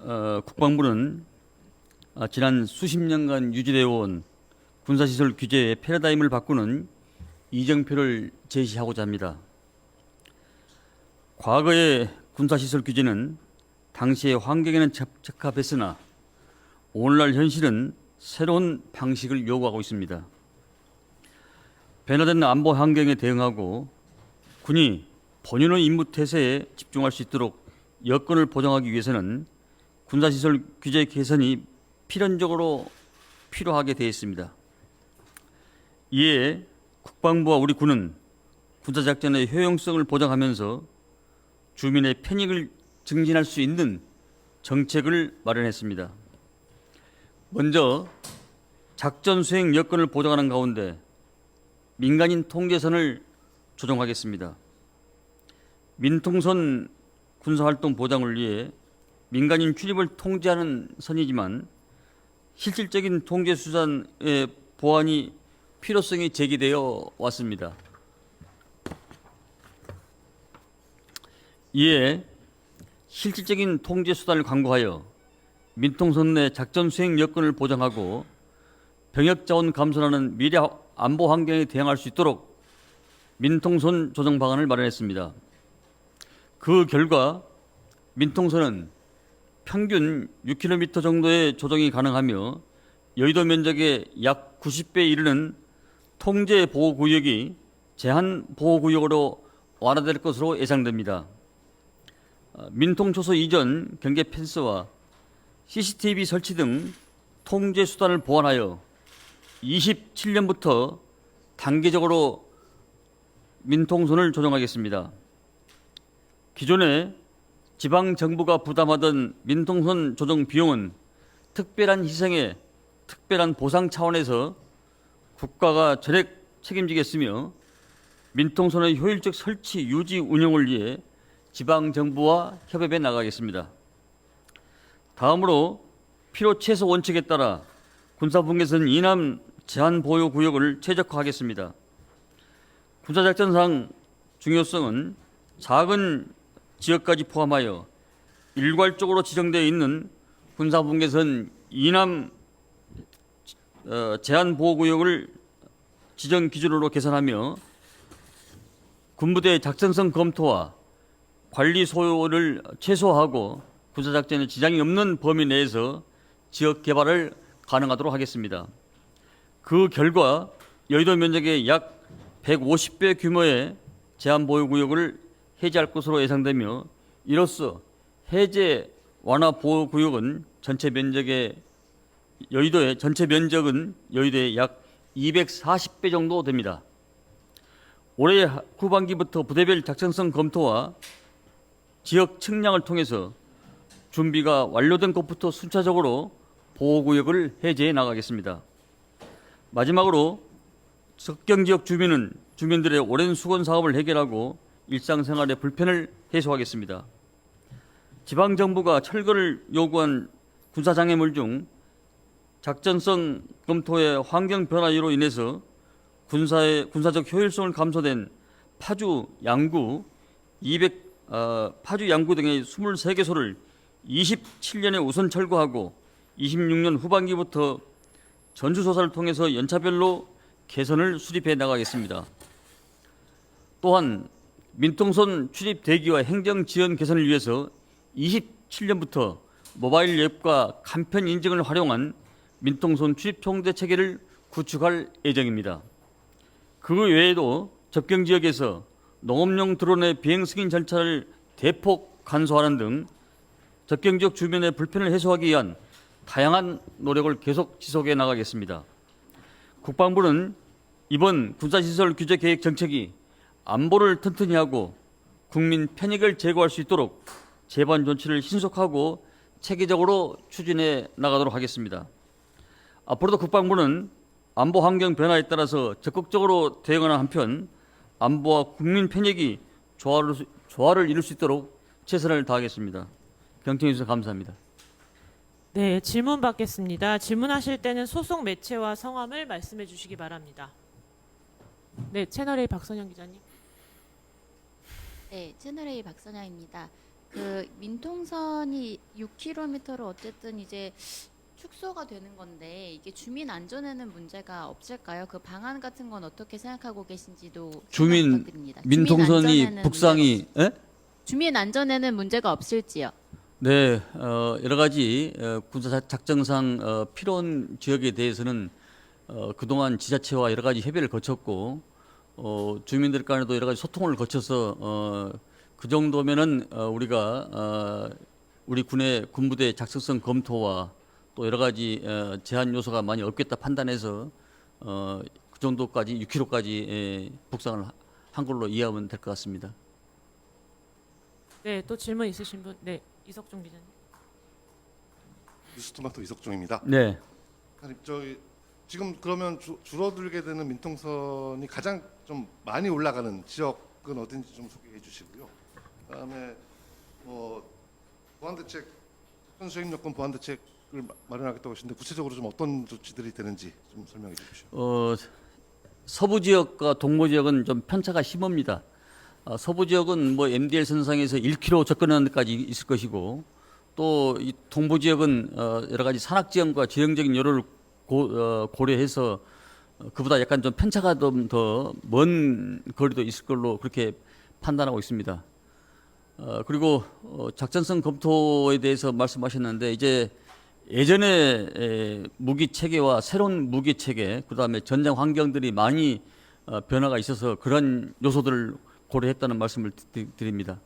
국방부는 지난 수십 년간 유지되어 온 군사시설 규제의 패러다임을 바꾸는 이정표를 제시하고자 합니다. 과거의 군사시설 규제는 당시의 환경에는 적합했으나 오늘날 현실은 새로운 방식을 요구하고 있습니다. 변화된 안보 환경에 대응하고 군이 본연의 임무 태세에 집중할 수 있도록 여건을 보장하기 위해서는 군사시설 규제 개선이 필연적으로 필요하게 되어 있습니다. 이에 국방부와 우리 군은 군사작전의 효용성을 보장하면서 주민의 편익을 증진할 수 있는 정책을 마련했습니다. 먼저 작전 수행 여건을 보장하는 가운데 민간인 통제선을 조정하겠습니다. 민통선 군사활동 보장을 위해 민간인 출입을 통제하는 선이지만 실질적인 통제 수단의 보완이 필요성이 제기되어 왔습니다. 이에 실질적인 통제 수단을 강구하여 민통선 내 작전 수행 여건을 보장하고 병역 자원 감소라는 미래 안보 환경에 대응할 수 있도록 민통선 조정 방안을 마련했습니다. 그 결과 민통선은 평균 6km 정도의 조정이 가능하며 여의도 면적의 약 90배에 이르는 통제 보호구역이 제한 보호구역으로 완화될 것으로 예상됩니다. 민통초소 이전 경계 펜스와 CCTV 설치 등 통제 수단을 보완하여 27년부터 단계적으로 민통선을 조정하겠습니다. 기존에 지방 정부가 부담하던 민통선 조정 비용은 특별한 희생에 특별한 보상 차원에서 국가가 전액 책임지겠으며 민통선의 효율적 설치, 유지, 운영을 위해 지방 정부와 협업해 나가겠습니다. 다음으로 필요 최소 원칙에 따라 군사분계선 이남 제한 보유 구역을 최적화하겠습니다. 군사작전상 중요성은 작은 지역까지 포함하여 일괄적으로 지정되어 있는 군사분계선 이남 제한 보호구역을 지정 기준으로 개선하며 군부대 작전성 검토와 관리 소요를 최소화하고 군사작전에 지장이 없는 범위 내에서 지역 개발을 가능하도록 하겠습니다. 그 결과 여의도 면적의 약 150배 규모의 제한 보호구역을 해제할 것으로 예상되며 이로써 해제 완화 보호구역은 전체 면적은 여의도의 약 240배 정도 됩니다. 올해 후반기부터 부대별 작전성 검토와 지역 측량을 통해서 준비가 완료된 곳부터 순차적으로 보호구역을 해제해 나가겠습니다. 마지막으로 접경지역 주민들의 오랜 수건 사업을 해결하고 일상생활의 불편을 해소하겠습니다. 지방정부가 철거를 요구한 군사장애물 중 작전성 검토의 환경 변화로 인해서 군사적 효율성을 감소된 파주, 양구 등의 23개소를 27년에 우선 철거하고 26년 후반기부터 전수조사를 통해서 연차별로 개선을 수립해 나가겠습니다. 또한 민통선 출입 대기와 행정 지원 개선을 위해서 27년부터 모바일 앱과 간편 인증을 활용한 민통선 출입 통제 체계를 구축할 예정입니다. 그 외에도 접경 지역에서 농업용 드론의 비행 승인 절차를 대폭 간소화하는 등 접경 지역 주민의 불편을 해소하기 위한 다양한 노력을 계속 지속해 나가겠습니다. 국방부는 이번 군사시설 규제 계획 정책이 안보를 튼튼히 하고 국민 편익을 제고할 수 있도록 제반 조치를 신속하고 체계적으로 추진해 나가도록 하겠습니다. 앞으로도 국방부는 안보 환경 변화에 따라서 적극적으로 대응하는 한편 안보와 국민 편익이 조화를 이룰 수 있도록 최선을 다하겠습니다. 경청해 주셔서 감사합니다. 네, 질문 받겠습니다. 질문하실 때는 소속 매체와 성함을 말씀해 주시기 바랍니다. 네, 채널A 박선영 기자님. 네, 채널A 박선영입니다. 그 민통선이 6km로 어쨌든 이제 축소가 되는 건데 이게 주민 안전에는 문제가 없을까요? 그 방안 같은 건 어떻게 생각하고 계신지도 주민 부탁드립니다. 민통선이 안전에는 북상이 주민 안전에는 문제가 없을지요? 네, 여러 가지 군사 작전상 필요한 지역에 대해서는 그동안 지자체와 여러 가지 협의를 거쳤고 주민들 간에도 여러 가지 소통을 거쳐서 그 정도면은 우리가 우리 군의 군부대 작성성 검토와 또 여러 가지 제한 요소가 많이 없겠다 판단해서 그 정도까지 6km까지 북상을 한 걸로 이해하면 될 것 같습니다. 네, 또 질문 있으신 분? 네, 이석종 기자님. 뉴스토마토 이석종입니다. 네. 아니, 저희 지금 그러면 줄어들게 되는 민통선이 가장 좀 많이 올라가는 지역은 어딘지 좀 소개해 주시고요. 그다음에 뭐 보완대책, 수행여건 보완대책을 마련하겠다고 하시는데 구체적으로 좀 어떤 조치들이 되는지 좀 설명해 주십시오. 서부 지역과 동부 지역은 좀 편차가 심합니다. 서부 지역은 뭐 MDL 선상에서 1km 접근하는 데까지 있을 것이고 또 이 동부 지역은 여러 가지 산악 지형과 지형적인 요소를 고려해서 그보다 약간 좀 편차가 좀 더 먼 거리도 있을 걸로 그렇게 판단하고 있습니다. 그리고 작전성 검토에 대해서 말씀하셨는데 이제 예전에 무기 체계와 새로운 무기 체계, 그다음에 전장 환경들이 많이 변화가 있어서 그런 요소들을 고려했다는 말씀을 드립니다.